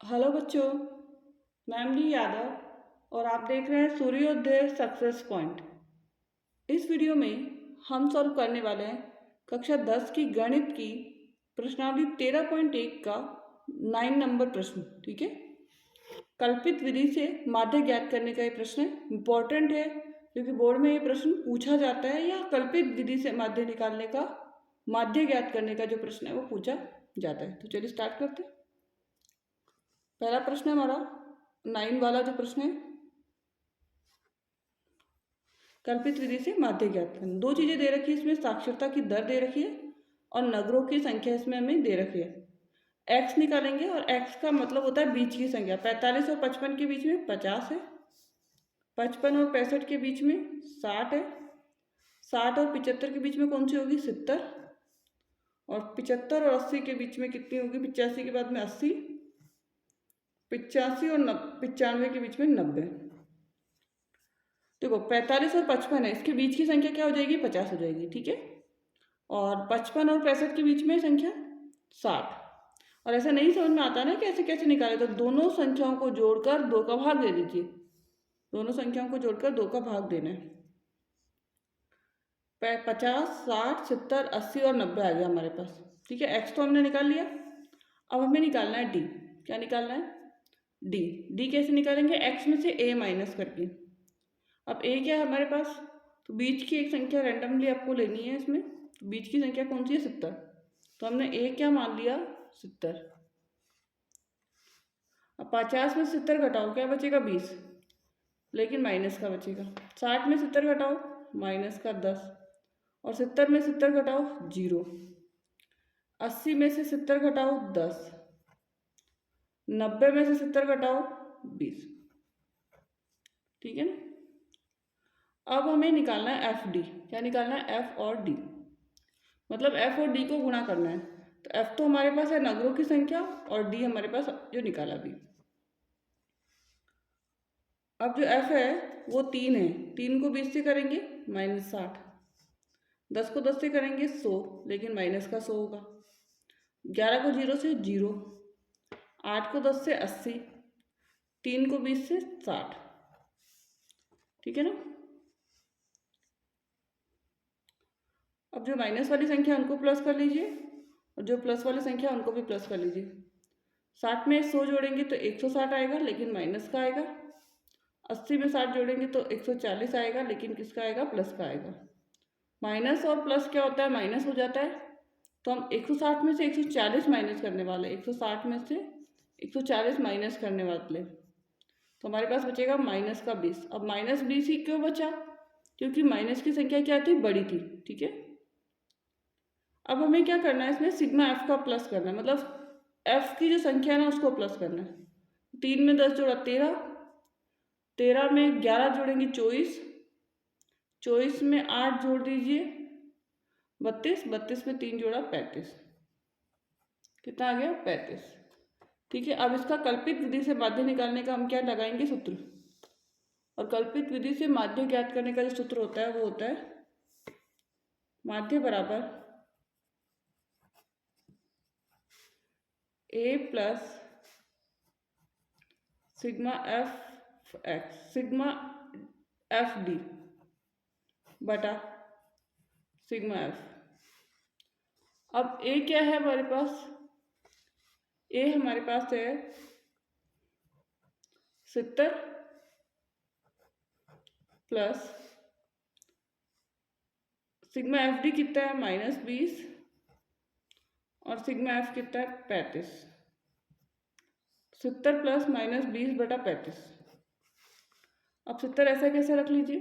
Hello बच्चों, मैं MD Yadav और आप देख रहे हैं सूर्योदय सक्सेस पॉइंट। इस वीडियो में हम सॉल्व करने वाले हैं कक्षा 10 की गणित की प्रश्नावली 13.1 का 9 नंबर प्रश्न। ठीक है, कल्पित विधि से माध्य ज्ञात करने का ये प्रश्न है, इम्पोर्टेंट है क्योंकि बोर्ड में ये प्रश्न पूछा जाता है या कल्पित विधि से माध्य निकालने का, माध्य ज्ञात करने का जो प्रश्न है वो पूछा जाता है। तो चलिए स्टार्ट करते हैं। पहला प्रश्न है हमारा 9 वाला जो प्रश्न है, कल्पित विधि से माध्य ज्ञात करना। दो चीजें दे रखी है इसमें, साक्षरता की दर दे रखी है और नगरों की संख्या इसमें हमें दे रखी है। एक्स निकालेंगे और एक्स का मतलब होता है बीच की संख्या। 45 और 55 के बीच में 50 है, 55 और 65 के बीच में 60 है, 60 और 75 के बीच में कौन सी होगी 70, और 75 और 80 के बीच में कितनी होगी, 85 के बाद में 80, 85 और 95 के बीच में 90। देखो 45 और 55 है, इसके बीच की संख्या क्या हो जाएगी 50 हो जाएगी। ठीक है, और 55 और 65 के बीच में संख्या 60। और ऐसा नहीं समझ में आता ना कैसे कैसे निकाले, तो दोनों संख्याओं को जोड़कर 2 का भाग दे दीजिए। दोनों संख्याओं को जोड़कर 2 का भाग देना है। 50, 60, 70, 80 और 90 आ गया हमारे पास। ठीक है, एक्स तो हमने निकाल लिया। अब हमें निकालना है डी। क्या निकालना है, डी। डी कैसे निकालेंगे, एक्स में से ए माइनस करके। अब ए क्या है हमारे पास, तो बीच की एक संख्या रैंडमली आपको लेनी है इसमें। तो बीच की संख्या कौन सी है 70, तो हमने ए क्या मान लिया 70। अब 50 में 70 घटाओ क्या बचेगा 20, लेकिन माइनस का बचेगा। 60 में 70 घटाओ माइनस का 10, और 70 में 70 घटाओ 0। 80 में से 70 घटाओ 10, 90 में से 70 घटाओ 20। ठीक है ना। अब हमें निकालना है एफ डी। क्या निकालना है, एफ और डी, मतलब एफ और डी को गुणा करना है। तो एफ तो हमारे पास है नगरों की संख्या और डी हमारे पास जो निकाला भी। अब जो एफ है वो 3 है, 3 को 20 से करेंगे -60, 10 को 10 से करेंगे 100, लेकिन माइनस का 100 होगा। 11 को 0 से 0, 8 को 10 से 80, 3 को 20 से 60। ठीक है ना। अब जो माइनस वाली संख्या उनको प्लस कर लीजिए और जो प्लस वाली संख्या उनको भी प्लस कर लीजिए। 60 में 100 जोड़ेंगे तो 160 आएगा, लेकिन माइनस का आएगा। 80 में 60 जोड़ेंगे तो 140 आएगा, लेकिन किसका आएगा, प्लस का आएगा। माइनस और प्लस क्या होता है, माइनस हो जाता है। तो हम 160 में से 140 माइनस करने वाले, 160 में से 140 माइनस करने वाले, तो हमारे पास बचेगा माइनस का 20। अब माइनस 20 ही क्यों बचा, क्योंकि माइनस की संख्या क्या थी, बड़ी थी। ठीक है, अब हमें क्या करना है, इसमें सिग्मा एफ का प्लस करना है, मतलब एफ की जो संख्या है ना उसको प्लस करना है। 3 में 10 जोड़ा 13, 13 में 11 जोड़ेंगे 24, 24 में 8 जोड़ दीजिए 32, 32 में 3 जोड़ा 35। कितना आ गया 35। ठीक है, अब इसका कल्पित विधि से माध्य निकालने का हम क्या लगाएंगे, सूत्र। और कल्पित विधि से माध्य ज्ञात करने का जो सूत्र होता है वो होता है माध्य बराबर A plus sigma F X, sigma F D बटा सिग्मा एफ। अब ए क्या है हमारे पास, ए हमारे पास है 70 प्लस सिग्मा एफ डी कितना है -20, और सिग्मा एफ कितना है 35। 70 प्लस -20 बटा 35। अब 70 ऐसा कैसे रख लीजिए,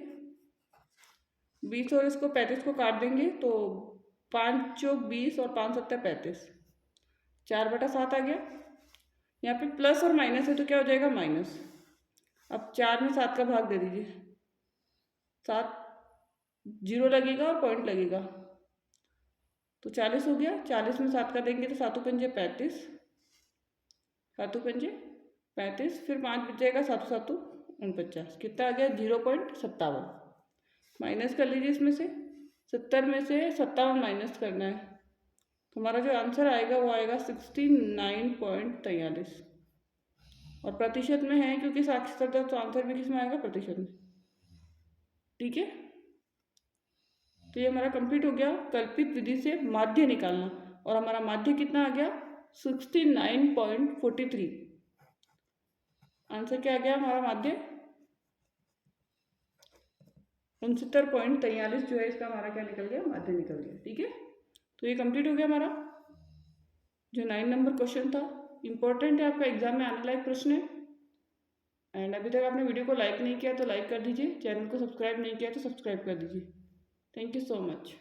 20 और इसको 35 को काट देंगे तो 5 चौक 20 और 5 सत्तर 35, 4/7 आ गया। यहाँ पे प्लस और माइनस है तो क्या हो जाएगा माइनस। अब 4 में 7 का भाग दे दीजिए, 7 जीरो लगेगा और पॉइंट लगेगा, तो 40 हो गया। 40 में 7 का देंगे तो 7 पंजे 35, 7 पंजे 35, फिर 5 बच जाएगा, 7 7 49, कितना आ गया 0.57। माइनस कर लीजिए इसमें से, 70 में से 57 माइनस करना है, तो हमारा जो आंसर आएगा वो आएगा 69.43। और प्रतिशत में है क्योंकि साक्षरता, तो आंसर भी किस में आएगा, प्रतिशत में। ठीक है, तो ये हमारा कंप्लीट हो गया कल्पित विधि से माध्य निकालना। और हमारा माध्य कितना आ गया, 69.43। आंसर क्या आ गया हमारा माध्य, 69.43 जो है इसका हमारा क्या निकल गया, माध्य निकल गया। ठीक है, तो ये कंप्लीट हो गया हमारा जो 9 नंबर क्वेश्चन था। इंपॉर्टेंट है, आपका एग्जाम में आने लायक प्रश्न है। एंड अभी तक आपने वीडियो को लाइक नहीं किया तो लाइक कर दीजिए, चैनल को सब्सक्राइब नहीं किया तो सब्सक्राइब कर दीजिए। Thank you so much.